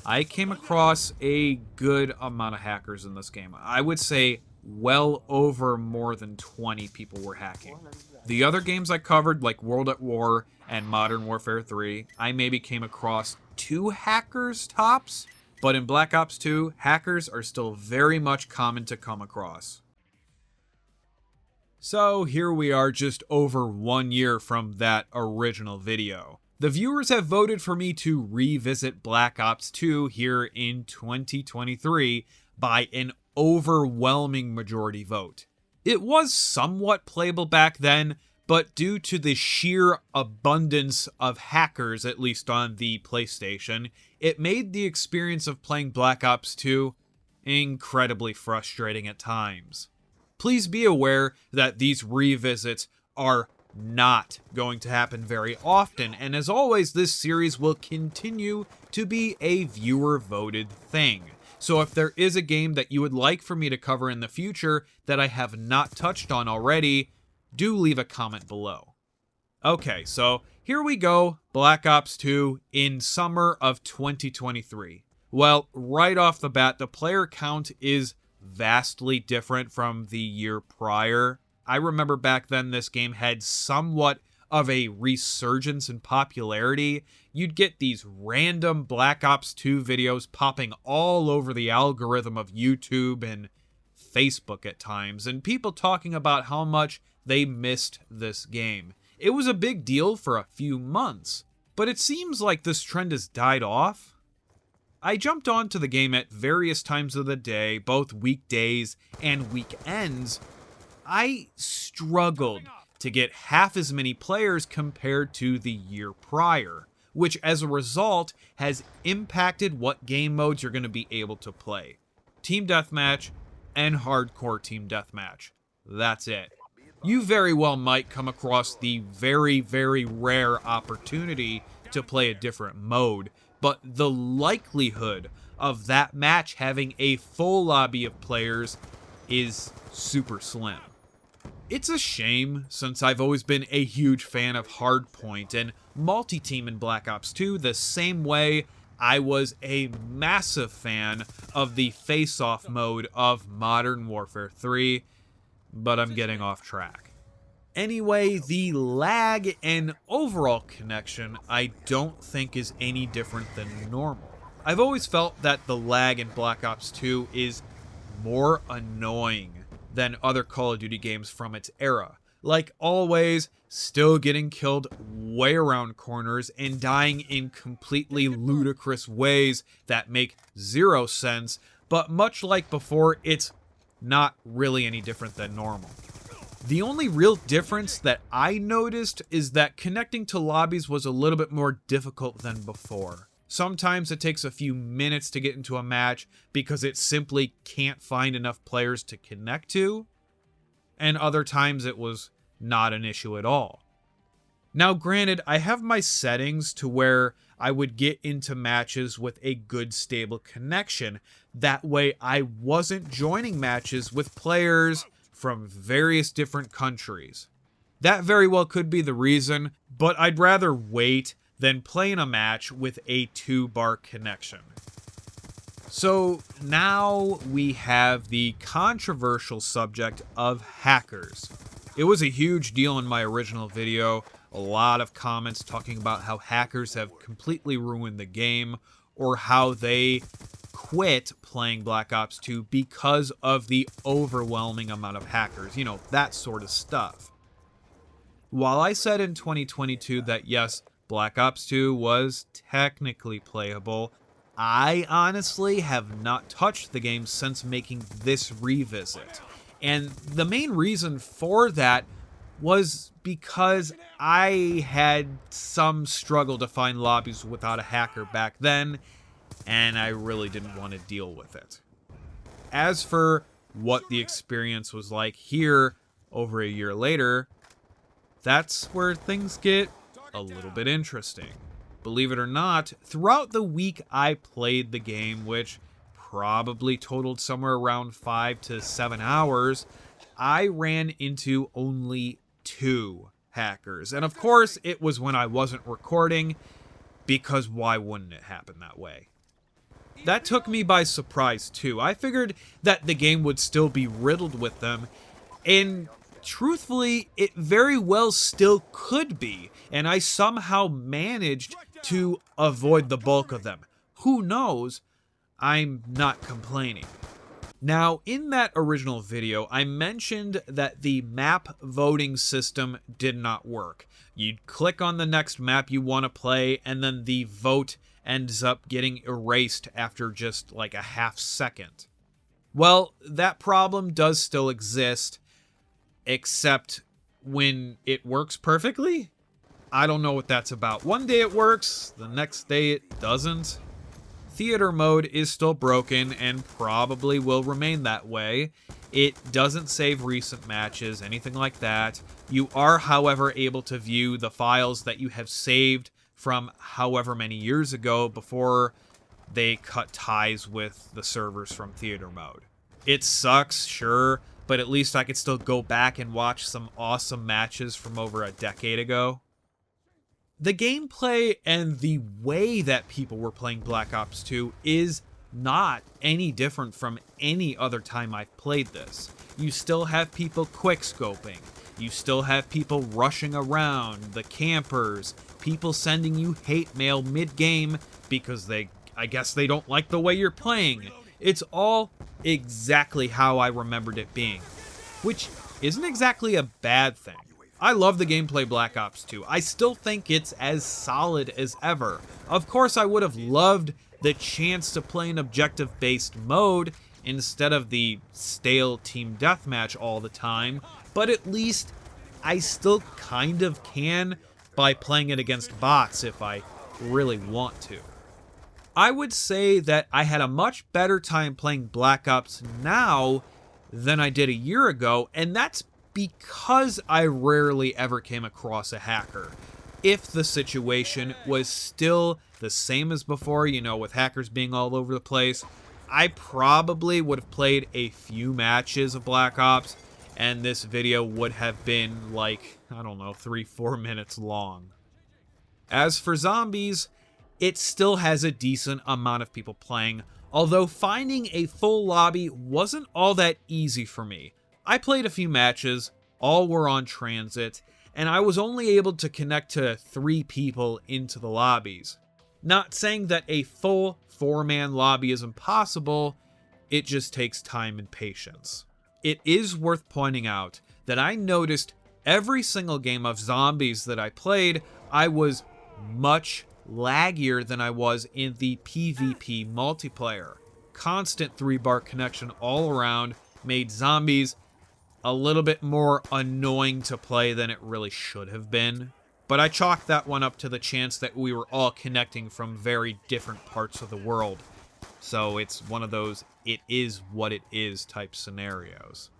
I came across a good amount of hackers in this game. I would say well over more than 20 people were hacking. The other games I covered, like World at War and Modern Warfare 3, I maybe came across 2 hackers tops, but in Black Ops 2, hackers are still very much common to come across. So here we are just over 1 year from that original video. The viewers have voted for me to revisit Black Ops 2 here in 2023 by an overwhelming majority vote. It was somewhat playable back then, but due to the sheer abundance of hackers, at least on the PlayStation, it made the experience of playing Black Ops 2 incredibly frustrating at times. Please be aware that these revisits are not going to happen very often, and as always, this series will continue to be a viewer-voted thing. So if there is a game that you would like for me to cover in the future that I have not touched on already, do leave a comment below. Okay, so here we go, Black Ops 2 in summer of 2023. Well, right off the bat, the player count is vastly different from the year prior. I remember back then this game had somewhat of a resurgence in popularity. You'd get these random Black Ops 2 videos popping all over the algorithm of YouTube and Facebook at times, and people talking about how much they missed this game. It was a big deal for a few months, but it seems like this trend has died off. I jumped onto the game at various times of the day, both weekdays and weekends. I struggled to get half as many players compared to the year prior, which as a result has impacted what game modes you're going to be able to play. Team Deathmatch and Hardcore Team Deathmatch. That's it. You very well might come across the very, very rare opportunity to play a different mode, but the likelihood of that match having a full lobby of players is super slim. It's a shame, since I've always been a huge fan of Hardpoint and multi-team in Black Ops 2 the same way I was a massive fan of the face-off mode of Modern Warfare 3, but I'm getting off track. Anyway, the lag and overall connection I don't think is any different than normal. I've always felt that the lag in Black Ops 2 is more annoying than other Call of Duty games from its era. Like always, still getting killed way around corners and dying in completely ludicrous ways that make zero sense, but much like before, it's not really any different than normal. The only real difference that I noticed is that connecting to lobbies was a little bit more difficult than before. Sometimes it takes a few minutes to get into a match because it simply can't find enough players to connect to, and other times it was not an issue at all. Now granted, I have my settings to where I would get into matches with a good stable connection. That way I wasn't joining matches with players from various different countries. That very well could be the reason, but I'd rather wait than play in a match with a 2-bar connection. So now we have the controversial subject of hackers. It was a huge deal in my original video. A lot of comments talking about how hackers have completely ruined the game, or how they quit playing Black Ops 2 because of the overwhelming amount of hackers. You know, that sort of stuff. While I said in 2022 that yes, Black Ops 2 was technically playable, I honestly have not touched the game since making this revisit. And the main reason for that was because I had some struggle to find lobbies without a hacker back then, and I really didn't want to deal with it. As for what the experience was like here over a year later, that's where things get a little bit interesting. Believe it or not, throughout the week I played the game, which probably totaled somewhere around 5 to 7 hours, I ran into only 2 hackers. And of course, it was when I wasn't recording, because why wouldn't it happen that way? That took me by surprise too. I figured that the game would still be riddled with them, and truthfully, it very well still could be, and I somehow managed to avoid the bulk of them. Who knows? I'm not complaining. Now, in that original video, I mentioned that the map voting system did not work. You'd click on the next map you want to play, and then the vote ends up getting erased after just like a half second. Well, that problem does still exist, except when it works perfectly? I don't know what that's about. One day it works, the next day it doesn't. Theater mode is still broken and probably will remain that way. It doesn't save recent matches, anything like that. You are, however, able to view the files that you have saved from however many years ago before they cut ties with the servers from theater mode. It sucks, sure, but at least I could still go back and watch some awesome matches from over a decade ago. The gameplay and the way that people were playing Black Ops 2 is not any different from any other time I've played this. You still have people quickscoping. You still have people rushing around, the campers, people sending you hate mail mid-game because I guess they don't like the way you're playing. It's all exactly how I remembered it being, which isn't exactly a bad thing. I love the gameplay Black Ops 2. I still think it's as solid as ever. Of course, I would have loved the chance to play an objective-based mode instead of the stale team deathmatch all the time, but at least I still kind of can by playing it against bots if I really want to. I would say that I had a much better time playing Black Ops now than I did a year ago, and that's because I rarely ever came across a hacker. If the situation was still the same as before, you know, with hackers being all over the place, I probably would have played a few matches of Black Ops, and this video would have been like, I don't know, 3-4 minutes long. As for zombies, it still has a decent amount of people playing, although finding a full lobby wasn't all that easy for me. I played a few matches, all were on transit, and I was only able to connect to 3 people into the lobbies. Not saying that a full 4-man lobby is impossible, it just takes time and patience. It is worth pointing out that I noticed every single game of zombies that I played, I was much laggier than I was in the PvP multiplayer. Constant 3-bar connection all around made zombies a little bit more annoying to play than it really should have been. But I chalked that one up to the chance that we were all connecting from very different parts of the world. So it's one of those it is what it is type scenarios.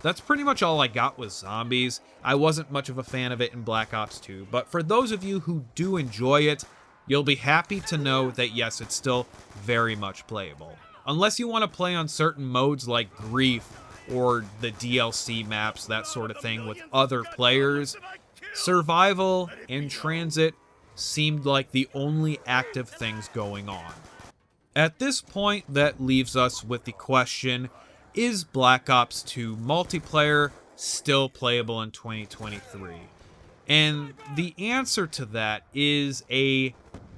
That's pretty much all I got with zombies. I wasn't much of a fan of it in Black Ops 2, but for those of you who do enjoy it, you'll be happy to know that yes, it's still very much playable. Unless you want to play on certain modes like Grief, or the DLC maps, that sort of thing, with other players, survival and transit seemed like the only active things going on. At this point, that leaves us with the question, is Black Ops 2 multiplayer still playable in 2023? And the answer to that is a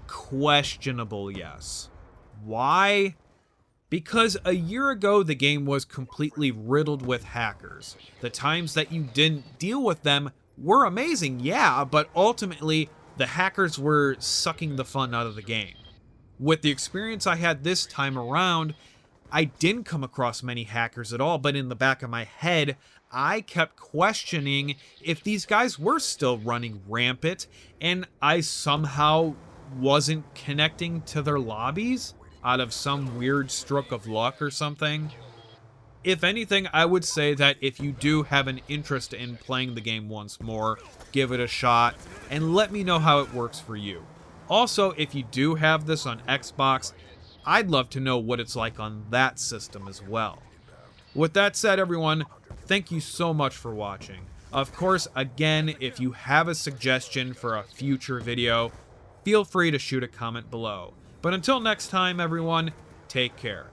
questionable yes. Why? Because a year ago, the game was completely riddled with hackers. The times that you didn't deal with them were amazing, yeah, but ultimately, the hackers were sucking the fun out of the game. With the experience I had this time around, I didn't come across many hackers at all, but in the back of my head, I kept questioning if these guys were still running rampant, and I somehow wasn't connecting to their lobbies out of some weird stroke of luck or something. If anything, I would say that if you do have an interest in playing the game once more, give it a shot, and let me know how it works for you. Also, if you do have this on Xbox, I'd love to know what it's like on that system as well. With that said, everyone, thank you so much for watching. Of course, again, if you have a suggestion for a future video, feel free to shoot a comment below. But until next time, everyone, Take care.